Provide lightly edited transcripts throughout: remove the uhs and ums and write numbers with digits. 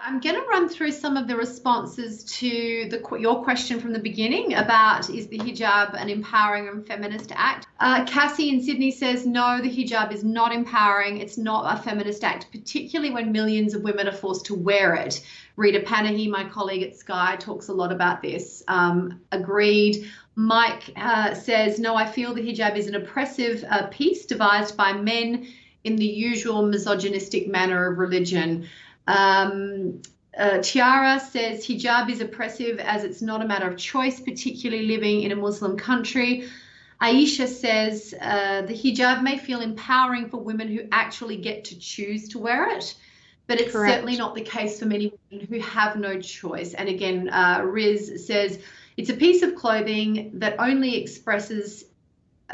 I'm going to run through some of the responses to your question from the beginning about, is the hijab an empowering and feminist act? Cassie in Sydney says, no, the hijab is not empowering. It's not a feminist act, particularly when millions of women are forced to wear it. Rita Panahi, my colleague at Sky, talks a lot about this. Agreed. Mike says, no, I feel the hijab is an oppressive piece devised by men in the usual misogynistic manner of religion. Tiara says hijab is oppressive as it's not a matter of choice, particularly living in a Muslim country. Aisha says the hijab may feel empowering for women who actually get to choose to wear it, but it's Correct. certainly not the case for many women who have no choice. And again, Riz says it's a piece of clothing that only expresses,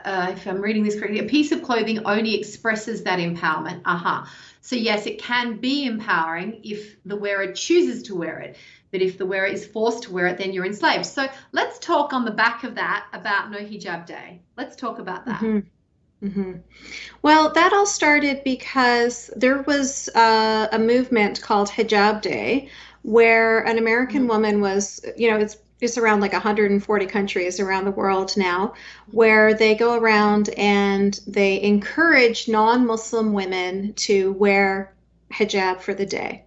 if I'm reading this correctly, a piece of clothing only expresses that empowerment. So yes, it can be empowering if the wearer chooses to wear it, but if the wearer is forced to wear it, then you're enslaved. So let's talk on the back of that about No Hijab Day. Let's talk about that. Mm-hmm. Mm-hmm. Well, that all started because there was a movement called Hijab Day, where an American woman was, it's around like 140 countries around the world now, where they go around and they encourage non-Muslim women to wear hijab for the day.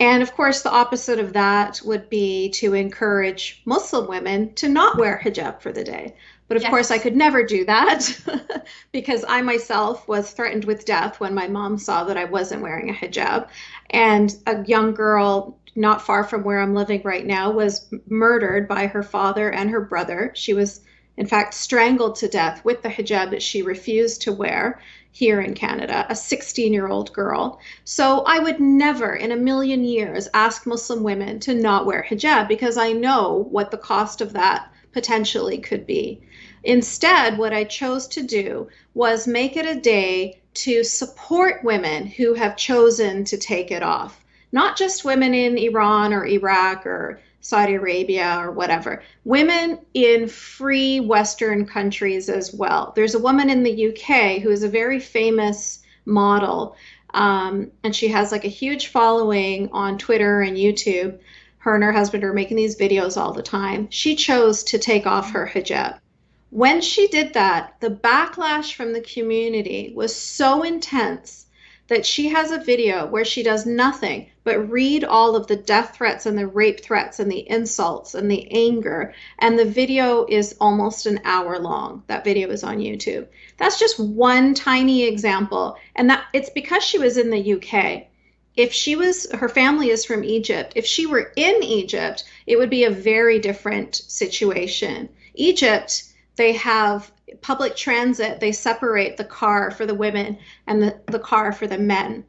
And of course, the opposite of that would be to encourage Muslim women to not wear hijab for the day. But of course, I could never do that because I myself was threatened with death when my mom saw that I wasn't wearing a hijab. And a young girl not far from where I'm living right now was murdered by her father and her brother. She was, in fact, strangled to death with the hijab that she refused to wear here in Canada, a 16-year-old girl. So I would never in a million years ask Muslim women to not wear hijab because I know what the cost of that potentially could be. Instead, what I chose to do was make it a day to support women who have chosen to take it off. Not just women in Iran or Iraq or Saudi Arabia or whatever, women in free Western countries as well. There's a woman in the UK who is a very famous model, and she has like a huge following on Twitter and YouTube. Her and her husband are making these videos all the time. She chose to take off her hijab. When she did that, the backlash from the community was so intense that she has a video where she does nothing but read all of the death threats and the rape threats and the insults and the anger. And the video is almost an hour long. That video is on YouTube. That's just one tiny example. And that it's because she was in the UK. If she was, her family is from Egypt. If she were in Egypt, it would be a very different situation. Egypt, they have public transit. They separate the car for the women and the car for the men.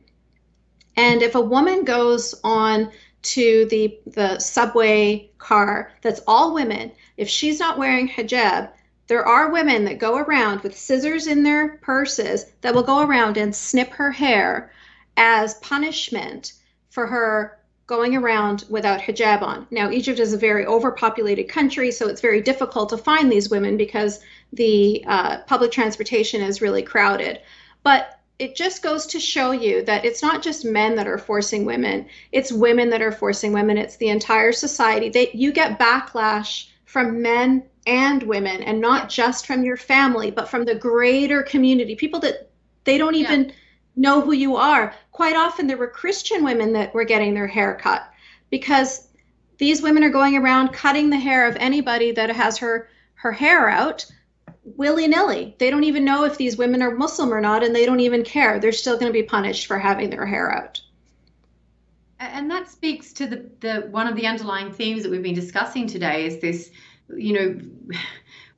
And if a woman goes on to the subway car that's all women, if she's not wearing hijab, there are women that go around with scissors in their purses that will go around and snip her hair as punishment for her going around without hijab on. Now, Egypt is a very overpopulated country, so it's very difficult to find these women because the public transportation is really crowded. But it just goes to show you that it's not just men that are forcing women, it's women that are forcing women, it's the entire society. You get backlash from men and women, and not just from your family, but from the greater community, people that they don't even know who you are. Quite often there were Christian women that were getting their hair cut because these women are going around cutting the hair of anybody that has her hair out willy-nilly. They don't even know if these women are Muslim or not, and they don't even care. They're still going to be punished for having their hair out. And that speaks to the one of the underlying themes that we've been discussing today is this,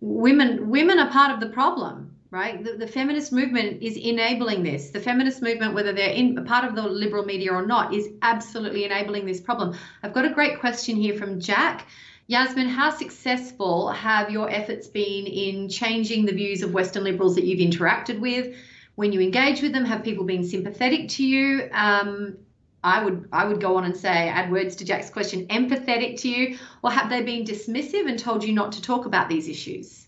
women are part of the problem. Right? The feminist movement is enabling this. The feminist movement, whether they're in part of the liberal media or not, is absolutely enabling this problem. I've got a great question here from Jack. Yasmine, how successful have your efforts been in changing the views of Western liberals that you've interacted with? When you engage with them, have people been sympathetic to you? I would go on and say, add words to Jack's question, empathetic to you, or have they been dismissive and told you not to talk about these issues?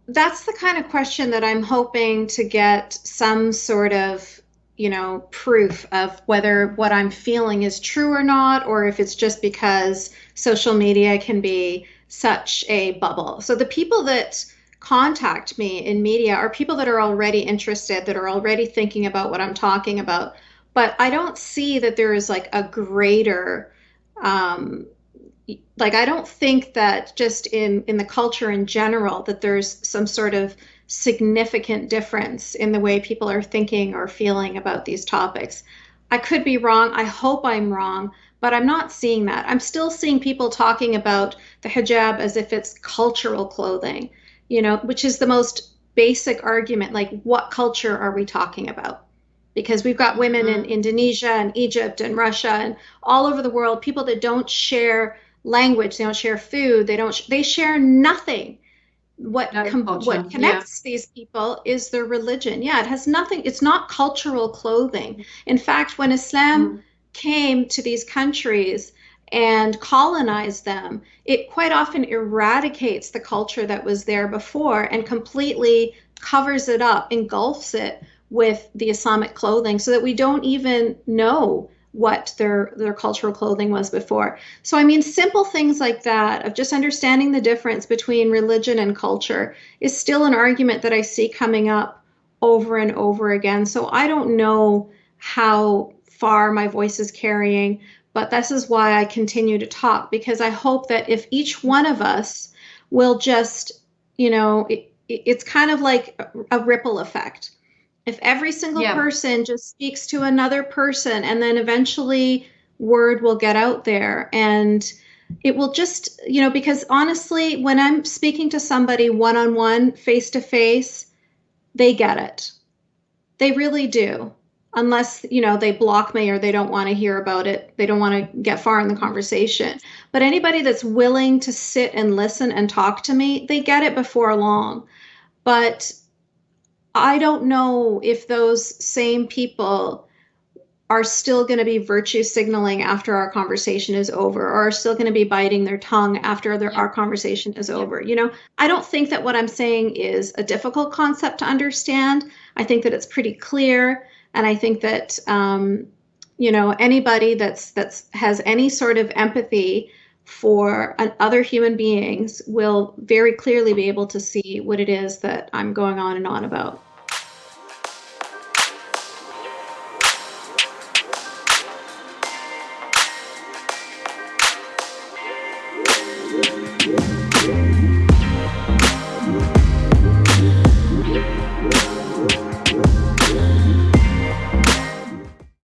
That's the kind of question that I'm hoping to get some sort of proof of whether what I'm feeling is true or not, or if it's just because social media can be such a bubble. So the people that contact me in media are people that are already interested, that are already thinking about what I'm talking about. But I don't see that there is like a greater, I don't think that just in the culture in general that there's some sort of significant difference in the way people are thinking or feeling about these topics. I could be wrong. I hope I'm wrong, but I'm not seeing that. I'm still seeing people talking about the hijab as if it's cultural clothing, which is the most basic argument. Like, what culture are we talking about? Because we've got women in Indonesia and Egypt and Russia and all over the world, people that don't share language, they don't share food, they share nothing. What connects these people is their religion. Yeah, it has nothing, it's not cultural clothing. In fact, when Islam came to these countries and colonized them, it quite often eradicates the culture that was there before and completely covers it up, engulfs it with the Islamic clothing so that we don't even know what their cultural clothing was before. So I mean, simple things like that of just understanding the difference between religion and culture is still an argument that I see coming up over and over again. So I don't know how far my voice is carrying, but this is why I continue to talk, because I hope that if each one of us will just, it's kind of like a ripple effect. If every single person just speaks to another person, and then eventually word will get out there, and it will just, because honestly, when I'm speaking to somebody one-on-one, face-to-face, they get it. They really do. Unless, they block me or they don't want to hear about it. They don't want to get far in the conversation. But anybody that's willing to sit and listen and talk to me, they get it before long. But I don't know if those same people are still going to be virtue signaling after our conversation is over, or are still going to be biting their tongue after our conversation is over. I don't think that what I'm saying is a difficult concept to understand. I think that it's pretty clear. And I think that, anybody that's has any sort of empathy for other human beings will very clearly be able to see what it is that I'm going on and on about.